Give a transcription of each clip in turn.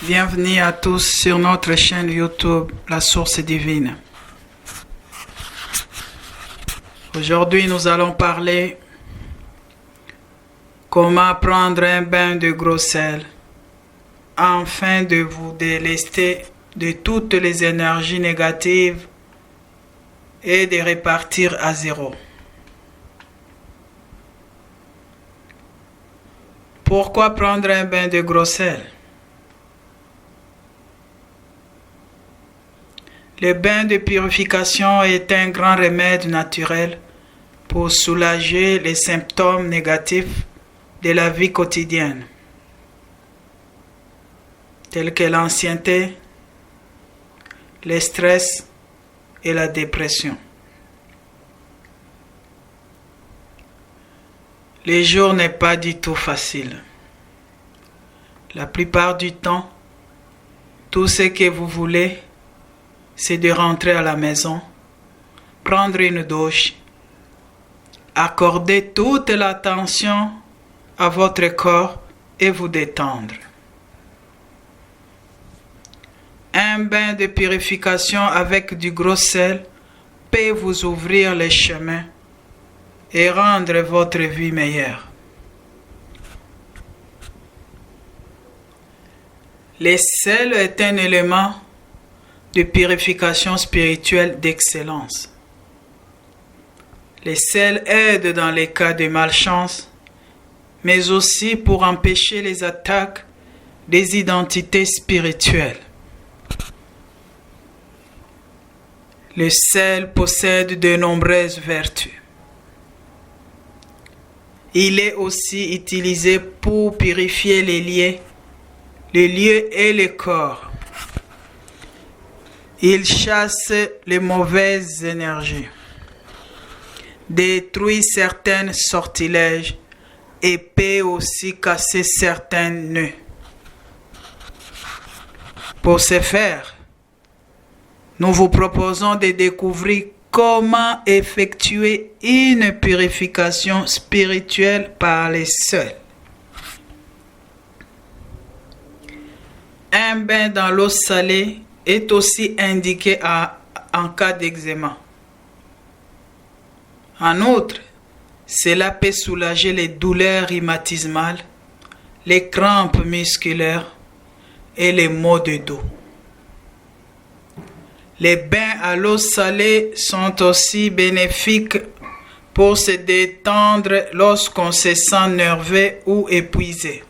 Bienvenue à tous sur notre chaîne YouTube La Source Divine. Aujourd'hui, nous allons parler comment prendre un bain de gros sel afin de vous délester de toutes les énergies négatives et de repartir à zéro. Pourquoi prendre un bain de gros sel? Le bain de purification est un grand remède naturel pour soulager les symptômes négatifs de la vie quotidienne, tels que l'anxiété, le stress et la dépression. Le jour n'est pas du tout facile. La plupart du temps, tout ce que vous voulez, c'est de rentrer à la maison, prendre une douche, accorder toute l'attention à votre corps et vous détendre. Un bain de purification avec du gros sel peut vous ouvrir les chemins et rendre votre vie meilleure. Le sel est un élément de purification spirituelle d'excellence. Le sel aide dans les cas de malchance, mais aussi pour empêcher les attaques des identités spirituelles. Le sel possède de nombreuses vertus. Il est aussi utilisé pour purifier les lieux et les corps. Il chasse les mauvaises énergies, détruit certains sortilèges et peut aussi casser certains nœuds. Pour ce faire, nous vous proposons de découvrir comment effectuer une purification spirituelle par les sels. Un bain dans l'eau salée est aussi indiqué en cas d'eczéma. En outre, cela peut soulager les douleurs rhumatismales, les crampes musculaires et les maux de dos. Les bains à l'eau salée sont aussi bénéfiques pour se détendre lorsqu'on se sent nerveux ou épuisé.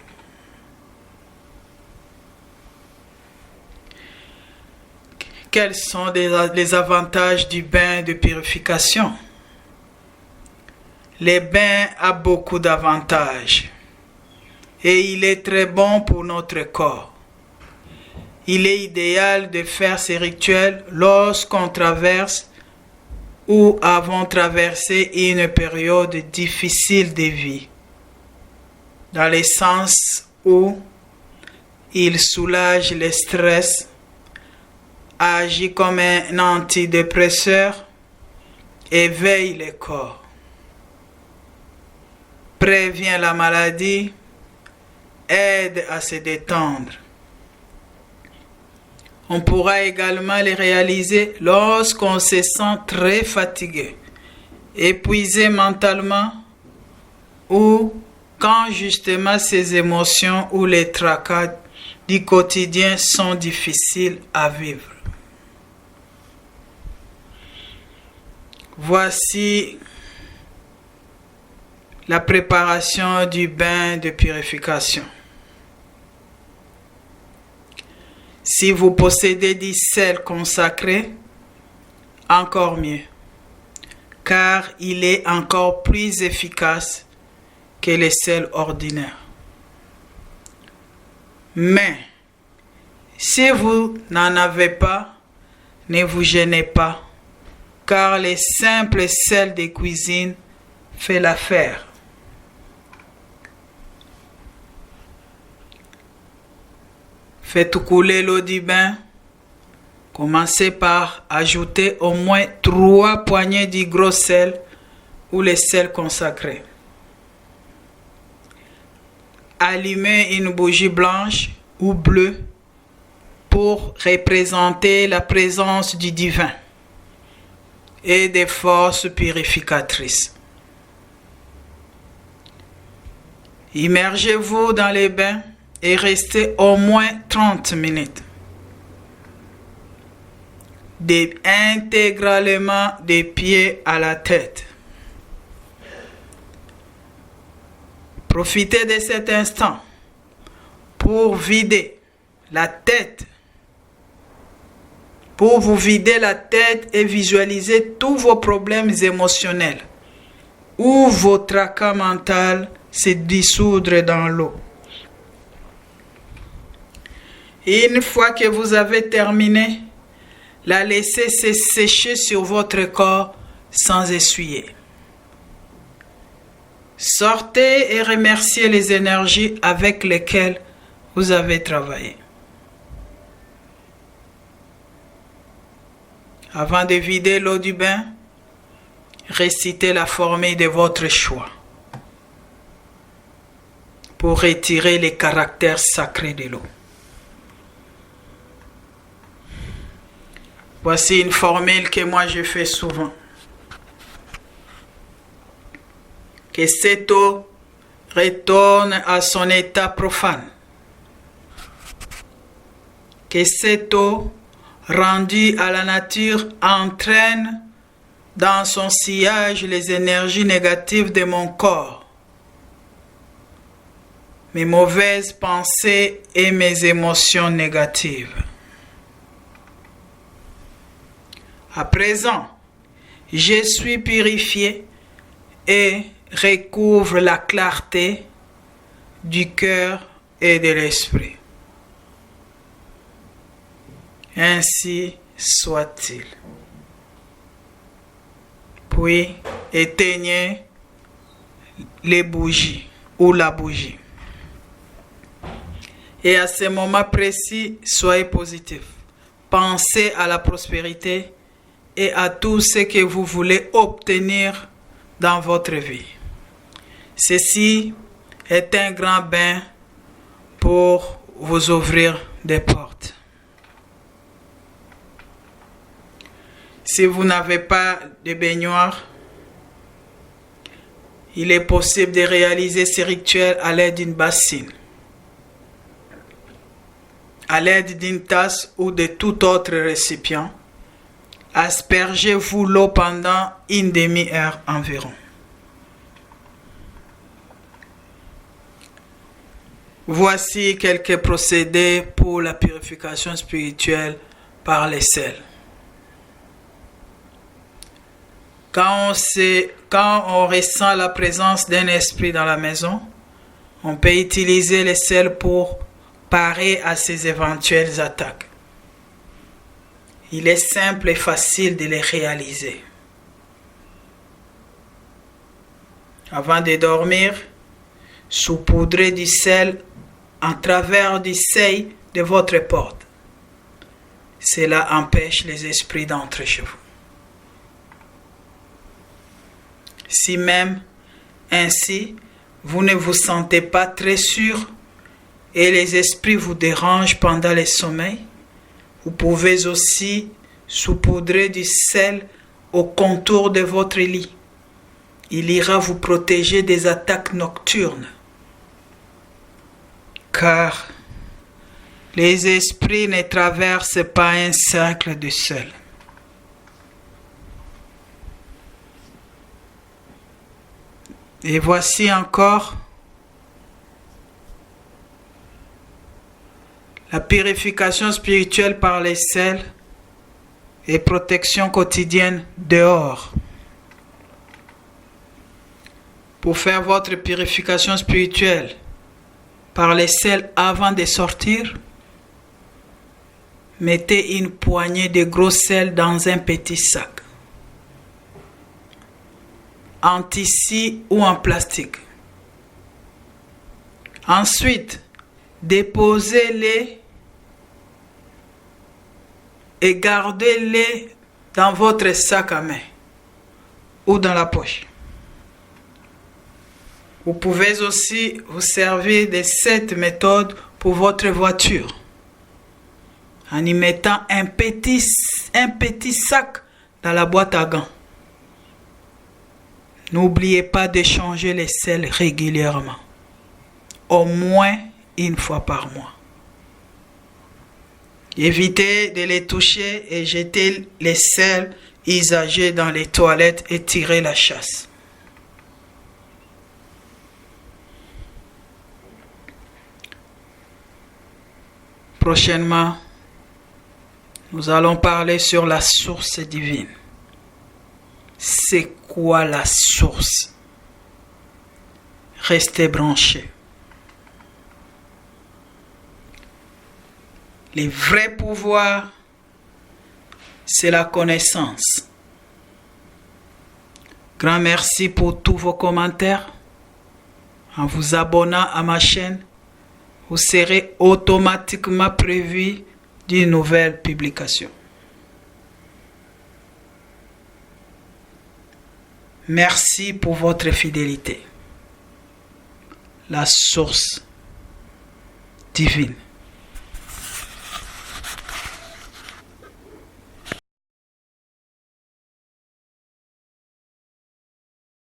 Quels sont les avantages du bain de purification? Le bain a beaucoup d'avantages et il est très bon pour notre corps. Il est idéal de faire ces rituels lorsqu'on traverse ou avons traversé une période difficile de vie, dans le sens où il soulage le stress, agit comme un antidépresseur, éveille le corps, prévient la maladie, aide à se détendre. On pourra également les réaliser lorsqu'on se sent très fatigué, épuisé mentalement ou quand justement ces émotions ou les tracas du quotidien sont difficiles à vivre. Voici la préparation du bain de purification. Si vous possédez du sel consacré, encore mieux, car il est encore plus efficace que le sel ordinaire. Mais, si vous n'en avez pas, ne vous gênez pas, car le simple sel de cuisine fait l'affaire. Faites couler l'eau du bain. Commencez par ajouter au moins 3 poignées de gros sel ou le sel consacré. Allumez une bougie blanche ou bleue pour représenter la présence du divin et des forces purificatrices. Immergez-vous dans les bains et restez au moins 30 minutes. Intégralement des pieds à la tête. Profitez de cet instant pour vider la tête, pour vous vider la tête et visualiser tous vos problèmes émotionnels ou vos tracas mentaux se dissoudre dans l'eau. Une fois que vous avez terminé, la laissez se sécher sur votre corps sans essuyer. Sortez et remerciez les énergies avec lesquelles vous avez travaillé. Avant de vider l'eau du bain, récitez la formule de votre choix pour retirer les caractères sacrés de l'eau. Voici une formule que moi je fais souvent. Que cette eau retourne à son état profane. Que cette eau rendue à la nature entraîne dans son sillage les énergies négatives de mon corps, mes mauvaises pensées et mes émotions négatives. À présent, je suis purifié et recouvre la clarté du cœur et de l'esprit. Ainsi soit-il. Puis éteignez les bougies ou la bougie. Et à ce moment précis, soyez positif. Pensez à la prospérité et à tout ce que vous voulez obtenir dans votre vie. Ceci est un grand bain pour vous ouvrir des portes. Si vous n'avez pas de baignoire, il est possible de réaliser ces rituels à l'aide d'une bassine, à l'aide d'une tasse ou de tout autre récipient. Aspergez-vous l'eau pendant une demi-heure environ. Voici quelques procédés pour la purification spirituelle par les sels. Quand on ressent la présence d'un esprit dans la maison, on peut utiliser les sels pour parer à ces éventuelles attaques. Il est simple et facile de les réaliser. Avant de dormir, saupoudrez du sel en travers du seuil de votre porte. Cela empêche les esprits d'entrer chez vous. Si même ainsi, vous ne vous sentez pas très sûr et les esprits vous dérangent pendant le sommeil, vous pouvez aussi saupoudrer du sel au contour de votre lit. Il ira vous protéger des attaques nocturnes. Car les esprits ne traversent pas un cercle de sel. Et voici encore la purification spirituelle par les sels et protection quotidienne dehors. Pour faire votre purification spirituelle par les sels avant de sortir, mettez une poignée de gros sel dans un petit sac, en tissu ou en plastique. Ensuite, déposez-les et gardez-les dans votre sac à main ou dans la poche. Vous pouvez aussi vous servir de cette méthode pour votre voiture. en y mettant un petit sac dans la boîte à gants. N'oubliez pas de changer les sels régulièrement, au moins une fois par mois. Évitez de les toucher et jetez les sels usagés dans les toilettes et tirez la chasse. Prochainement, nous allons parler sur la source divine. C'est quoi la source? Restez branchés. Les vrais pouvoirs, c'est la connaissance. Grand merci pour tous vos commentaires. En vous abonnant à ma chaîne, vous serez automatiquement prévu d'une nouvelle publication. Merci pour votre fidélité. La source divine.